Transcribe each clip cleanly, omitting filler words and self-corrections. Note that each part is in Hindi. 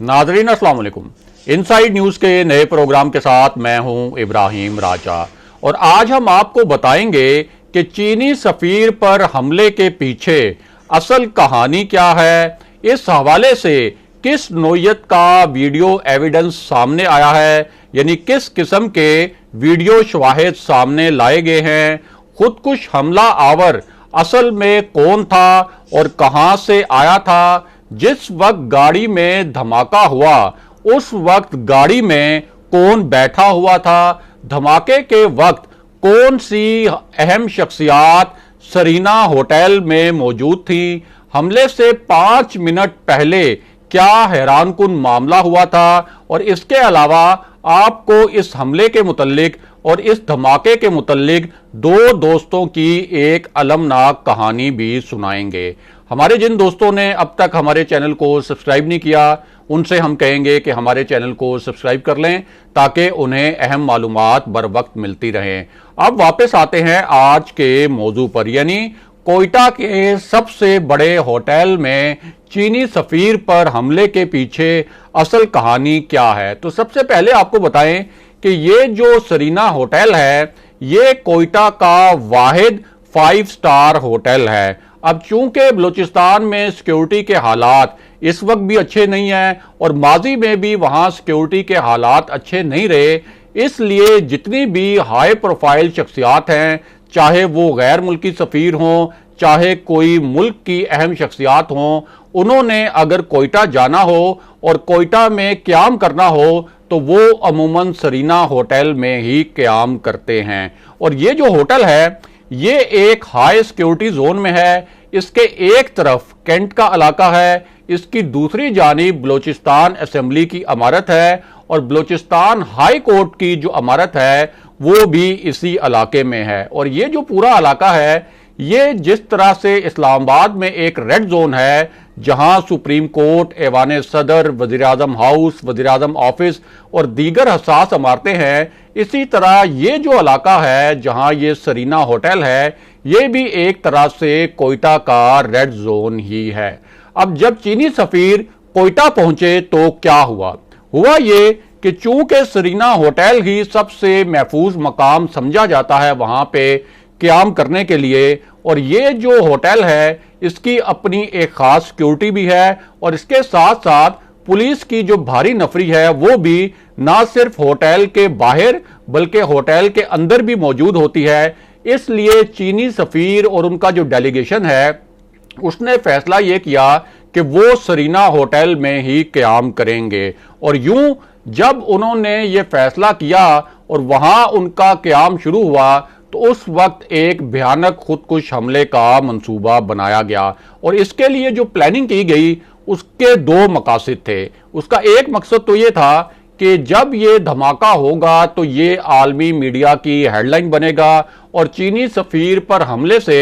नाजरीन अस्सलाम वालेकुम। इनसाइड न्यूज के नए प्रोग्राम के साथ मैं हूं इब्राहिम राजा और आज हम आपको बताएंगे कि चीनी सफीर पर हमले के पीछे असल कहानी क्या है। इस हवाले से किस नोयत का वीडियो एविडेंस सामने आया है, यानी किस किस्म के वीडियो शवाहिद सामने लाए गए हैं। खुदकुश हमला आवर असल में कौन था और कहां से आया था। जिस वक्त गाड़ी में धमाका हुआ उस वक्त गाड़ी में कौन बैठा हुआ था। धमाके के वक्त कौन सी अहम शख्सियात सरीना होटल में मौजूद थी। हमले से 5 मिनट पहले क्या हैरानकुन मामला हुआ था। और इसके अलावा आपको इस हमले के मुतल्लिक और इस धमाके के मुतल्लिक दो दोस्तों की एक अलमनाक कहानी भी सुनाएंगे। हमारे जिन दोस्तों ने अब तक हमारे चैनल को सब्सक्राइब नहीं किया उनसे हम कहेंगे कि हमारे चैनल को सब्सक्राइब कर लें ताकि उन्हें अहम मालूमात बर वक्त मिलती रहें। अब वापस आते हैं आज के मौजू पर, यानी कोयटा के सबसे बड़े होटल में चीनी सफीर पर हमले के पीछे असल कहानी क्या है। तो सबसे पहले आपको बताएं कि ये जो सरीना होटल है ये कोयटा का वाहिद 5 स्टार होटल है। अब चूंकि बलूचिस्तान में सिक्योरिटी के हालात इस वक्त भी अच्छे नहीं हैं और माजी में भी वहां सिक्योरिटी के हालात अच्छे नहीं रहे, इसलिए जितनी भी हाई प्रोफाइल शख्सियात हैं, चाहे वो गैर मुल्की सफीर हों चाहे कोई मुल्क की अहम शख्सियात हों, उन्होंने अगर कोयटा जाना हो और कोयटा में क्याम करना हो तो वो अमूमन सरीना होटल में ही क्याम करते हैं। और ये जो होटल है ये एक हाई सिक्योरिटी जोन में है। इसके एक तरफ कैंट का इलाका है, इसकी दूसरी जानिब बलूचिस्तान असेंबली की इमारत है और बलूचिस्तान हाई कोर्ट की जो इमारत है वो भी इसी इलाके में है। और ये जो पूरा इलाका है ये जिस तरह से इस्लामाबाद में एक रेड जोन है जहां सुप्रीम कोर्ट, ऐवान सदर, वजीर आजम हाउस, वजीर आजम ऑफिस और दीगर हसास इमारतें हैं, इसी तरह ये जो इलाका है जहां ये सरीना होटल है ये भी एक तरह से कोयटा का रेड जोन ही है। अब जब चीनी सफीर कोयटा पहुंचे तो क्या हुआ ये कि चूंकि सरीना होटल ही सबसे महफूज मकाम समझा जाता है वहां पे क्याम करने के लिए, और ये जो होटल है इसकी अपनी एक खास सिक्योरिटी भी है और इसके साथ साथ पुलिस की जो भारी नफरी है वो भी ना सिर्फ होटल के बाहर बल्कि होटल के अंदर भी मौजूद होती है। इसलिए चीनी सफीर और उनका जो डेलीगेशन है उसने फैसला यह किया कि वो सरीना होटल में ही क्याम करेंगे। और यूं जब उन्होंने ये फैसला किया और वहां उनका क्याम शुरू हुआ तो उस वक्त एक भयानक खुदकुश हमले का मंसूबा बनाया गया। और इसके लिए जो प्लानिंग की गई उसके 2 मकासद थे। उसका एक मकसद तो ये था कि जब ये धमाका होगा तो ये आलमी मीडिया की हेडलाइन बनेगा और चीनी सफीर पर हमले से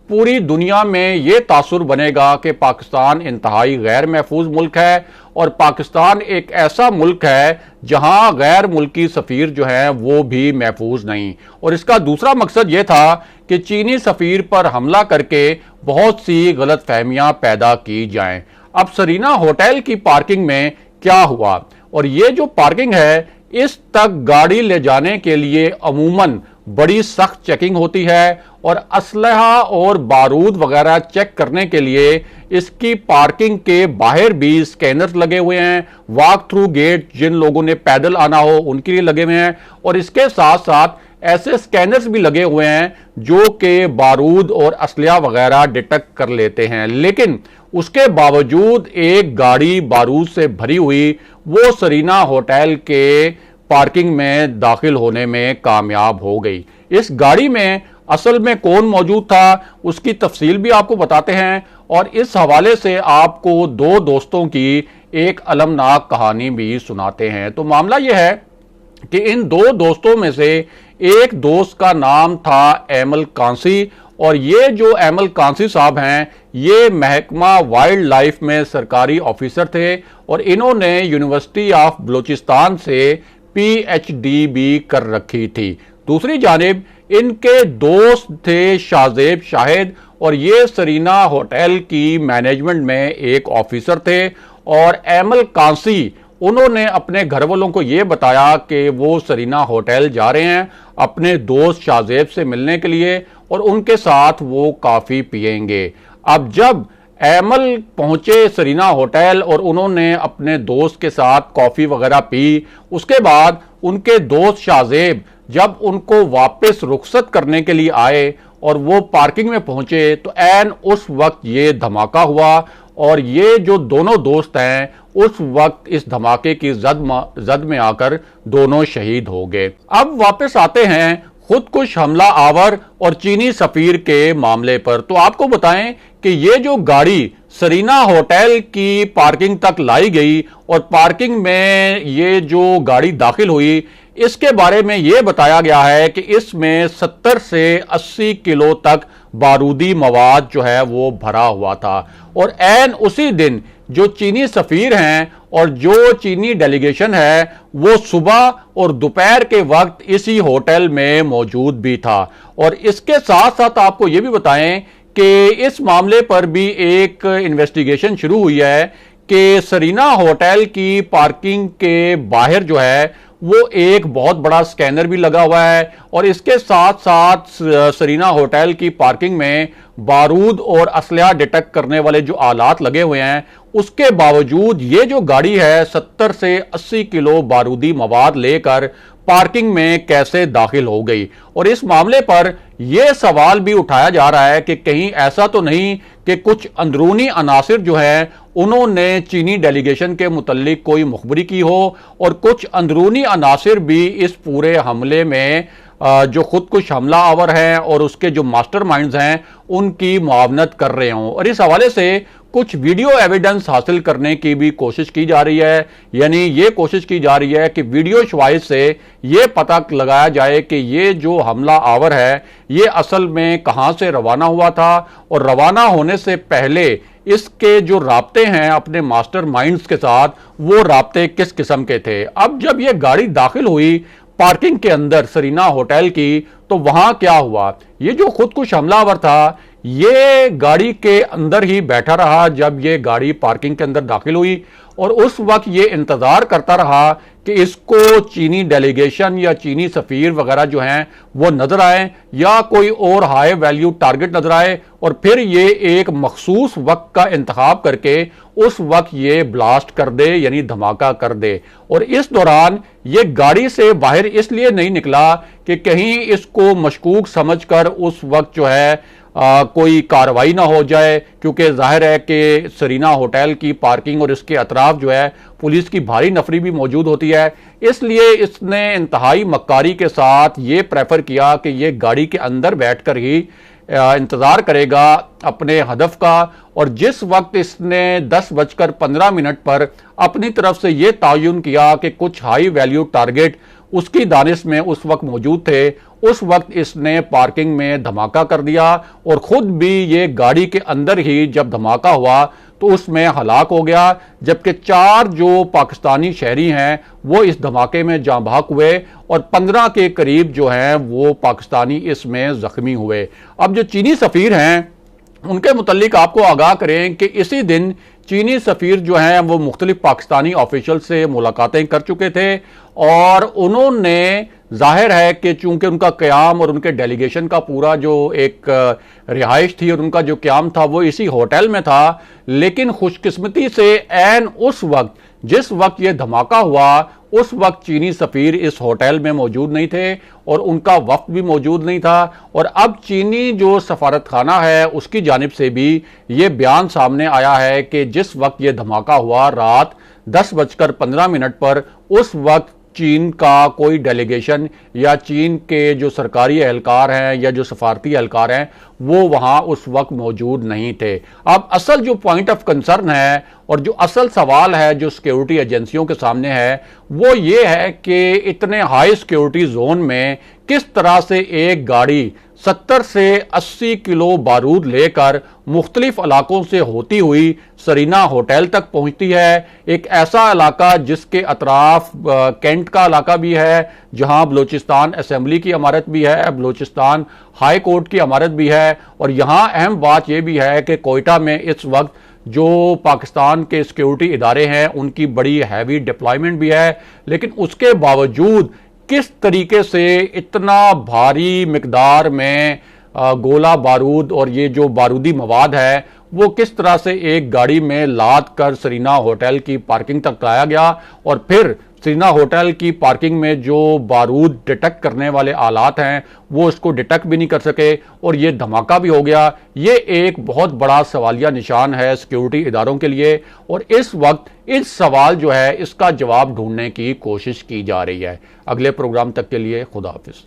पूरी दुनिया में ये तासुर बनेगा कि पाकिस्तान इंतहाई गैर महफूज मुल्क है और पाकिस्तान एक ऐसा मुल्क है जहां गैर मुल्की सफीर जो है वो भी महफूज नहीं। और इसका दूसरा मकसद ये था कि चीनी सफीर पर हमला करके बहुत सी गलत फहमियां पैदा की जाएं। अब सरीना होटल की पार्किंग में क्या हुआ, और ये जो पार्किंग है इस तक गाड़ी ले जाने के लिए अमूमन बड़ी सख्त चेकिंग होती है और असलहा और बारूद वगैरह चेक करने के लिए इसकी पार्किंग के बाहर भी स्कैनर्स लगे हुए हैं। वॉक थ्रू गेट जिन लोगों ने पैदल आना हो उनके लिए लगे हुए हैं और इसके साथ साथ ऐसे स्कैनर्स भी लगे हुए हैं जो कि बारूद और असलहा वगैरह डिटेक्ट कर लेते हैं। लेकिन उसके बावजूद एक गाड़ी बारूद से भरी हुई वो सरीना होटल के पार्किंग में दाखिल होने में कामयाब हो गई। इस गाड़ी में असल में कौन मौजूद था उसकी तफसील भी आपको बताते हैं और इस हवाले से आपको 2 दोस्तों की एक अलमनाक कहानी भी सुनाते हैं। तो मामला यह है कि इन 2 दोस्तों में से एक दोस्त का नाम था एमल कांसी और ये जो एमल कांसी साहब हैं ये महकमा वाइल्ड लाइफ में सरकारी ऑफिसर थे और इन्होंने यूनिवर्सिटी ऑफ बलूचिस्तान से पीएचडी भी कर रखी थी। दूसरी जानिब इनके दोस्त थे शाहजेब शाहिद और ये सरीना होटल की मैनेजमेंट में एक ऑफिसर थे और एमल कांसी, उन्होंने अपने घर वालों को यह बताया कि वो सरीना होटल जा रहे हैं अपने दोस्त शाहजेब से मिलने के लिए और उनके साथ वो काफ़ी पिएंगे। अब जब एमल पहुंचे सरीना होटल और उन्होंने अपने दोस्त के साथ कॉफ़ी वगैरह पी, उसके बाद उनके दोस्त शाहजेब जब उनको वापस रुखसत करने के लिए आए और वो पार्किंग में पहुंचे तो ऐन उस वक्त ये धमाका हुआ और ये जो दोनों दोस्त हैं उस वक्त इस धमाके की जद में आकर दोनों शहीद हो गए। अब वापस आते हैं खुदकुश हमला आवर और चीनी सफीर के मामले पर। तो आपको बताएं कि ये जो गाड़ी सरीना होटल की पार्किंग तक लाई गई और पार्किंग में ये जो गाड़ी दाखिल हुई, इसके बारे में यह बताया गया है कि इसमें 70 से 80 किलो तक बारूदी मवाद जो है वो भरा हुआ था। और ऐन उसी दिन जो चीनी सफीर हैं और जो चीनी डेलीगेशन है वो सुबह और दोपहर के वक्त इसी होटल में मौजूद भी था। और इसके साथ साथ आपको यह भी बताएं कि इस मामले पर भी एक इन्वेस्टिगेशन शुरू हुई है कि सरीना होटल की पार्किंग के बाहर जो है वो एक बहुत बड़ा स्कैनर भी लगा हुआ है और इसके साथ साथ सरीना होटल की पार्किंग में बारूद और असलहा डिटेक्ट करने वाले जो आलात लगे हुए हैं, उसके बावजूद ये जो गाड़ी है 70 से 80 किलो बारूदी मवाद लेकर पार्किंग में कैसे दाखिल हो गई। और इस मामले पर यह सवाल भी उठाया जा रहा है कि कहीं ऐसा तो नहीं कि कुछ अंदरूनी अनासिर जो है उन्होंने चीनी डेलीगेशन के मुतल्लिक कोई मुखबरी की हो और कुछ अंदरूनी अनासिर भी इस पूरे हमले में जो खुदकुश हमला आवर हैं और उसके जो मास्टरमाइंड्स हैं उनकी मुआवनत कर रहे हों। और इस हवाले से कुछ वीडियो एविडेंस हासिल करने की भी कोशिश की जा रही है, यानी ये कोशिश की जा रही है कि वीडियो शवाहिद से ये पता लगाया जाए कि ये जो हमला आवर है ये असल में कहां से रवाना हुआ था और रवाना होने से पहले इसके जो राब्ते हैं अपने मास्टरमाइंड्स के साथ वो राब्ते किस किस्म के थे। अब जब ये गाड़ी दाखिल हुई पार्किंग के अंदर सरीना होटल की, तो वहां क्या हुआ, ये जो खुदकुश हमलावर था ये गाड़ी के अंदर ही बैठा रहा जब ये गाड़ी पार्किंग के अंदर दाखिल हुई और उस वक्त ये इंतजार करता रहा कि इसको चीनी डेलीगेशन या चीनी सफीर वगैरह जो हैं वो नजर आए या कोई और हाई वैल्यू टारगेट नजर आए और फिर ये एक मखसूस वक्त का इंतखाब करके उस वक्त ये ब्लास्ट कर दे, यानी धमाका कर दे। और इस दौरान ये गाड़ी से बाहर इसलिए नहीं निकला कि कहीं इसको मशकूक समझकर उस वक्त जो है कोई कार्रवाई ना हो जाए, क्योंकि जाहिर है कि सरीना होटल की पार्किंग और इसके अतराफ जो है पुलिस की भारी नफरी भी मौजूद होती है। इसलिए इसने इंतहाई मक्कारी के साथ ये प्रेफर किया कि ये गाड़ी के अंदर बैठकर ही इंतज़ार करेगा अपने हदफ का। और जिस वक्त इसने 10:15 पर अपनी तरफ से ये तयन किया कि कुछ हाई वैल्यू टारगेट उसकी दानिश में उस वक्त मौजूद थे, उस वक्त इसने पार्किंग में धमाका कर दिया और खुद भी ये गाड़ी के अंदर ही जब धमाका हुआ तो उसमें हलाक हो गया, जबकि 4 जो पाकिस्तानी शहरी हैं वो इस धमाके में जाँ बहक हुए और 15 के करीब जो हैं वो पाकिस्तानी इसमें जख्मी हुए। अब जो चीनी सफीर हैं उनके मुतल्लिक आपको आगाह करें कि इसी दिन चीनी सफीर जो हैं वो मुख्तलिफ पाकिस्तानी ऑफिशियल से मुलाकातें कर चुके थे और उन्होंने जाहिर है कि चूंकि उनका क़याम और उनके डेलीगेशन का पूरा जो एक रिहाइश थी और उनका जो क़याम था वो इसी होटल में था, लेकिन खुशकिस्मती से ऐन उस वक्त जिस वक्त ये धमाका हुआ उस वक्त चीनी सफीर इस होटल में मौजूद नहीं थे और उनका वफ्द भी मौजूद नहीं था। और अब चीनी जो सफारत खाना है उसकी जानिब से भी ये बयान सामने आया है कि जिस वक्त ये धमाका हुआ रात 10:15 पर, उस वक्त चीन का कोई डेलीगेशन या चीन के जो सरकारी एहलकार हैं या जो सफारती एहलकार हैं वो वहां उस वक्त मौजूद नहीं थे। अब असल जो पॉइंट ऑफ कंसर्न है और जो असल सवाल है जो सिक्योरिटी एजेंसियों के सामने है वो ये है कि इतने हाई सिक्योरिटी जोन में किस तरह से एक गाड़ी 70 से 80 किलो बारूद लेकर मुख्तलिफ इलाकों से होती हुई सरीना होटल तक पहुंचती है। एक ऐसा इलाका जिसके अतराफ कैंट का इलाका भी है जहां बलूचिस्तान असेंबली की इमारत भी है, बलूचिस्तान हाई कोर्ट की इमारत भी है और यहां अहम बात यह भी है कि कोयटा में इस वक्त जो पाकिस्तान के सिक्योरिटी इदारे हैं उनकी बड़ी हैवी डिप्लॉयमेंट भी है, लेकिन उसके बावजूद किस तरीके से इतना भारी मिकदार में गोला बारूद और ये जो बारूदी मवाद है वो किस तरह से एक गाड़ी में लाद कर सरीना होटल की पार्किंग तक लाया गया, और फिर सरीना होटल की पार्किंग में जो बारूद डिटेक्ट करने वाले आलात हैं वो इसको डिटेक्ट भी नहीं कर सके और ये धमाका भी हो गया। ये एक बहुत बड़ा सवालिया निशान है सिक्योरिटी इदारों के लिए, और इस वक्त इस सवाल जो है इसका जवाब ढूंढने की कोशिश की जा रही है। अगले प्रोग्राम तक के लिए खुदा हाफिज।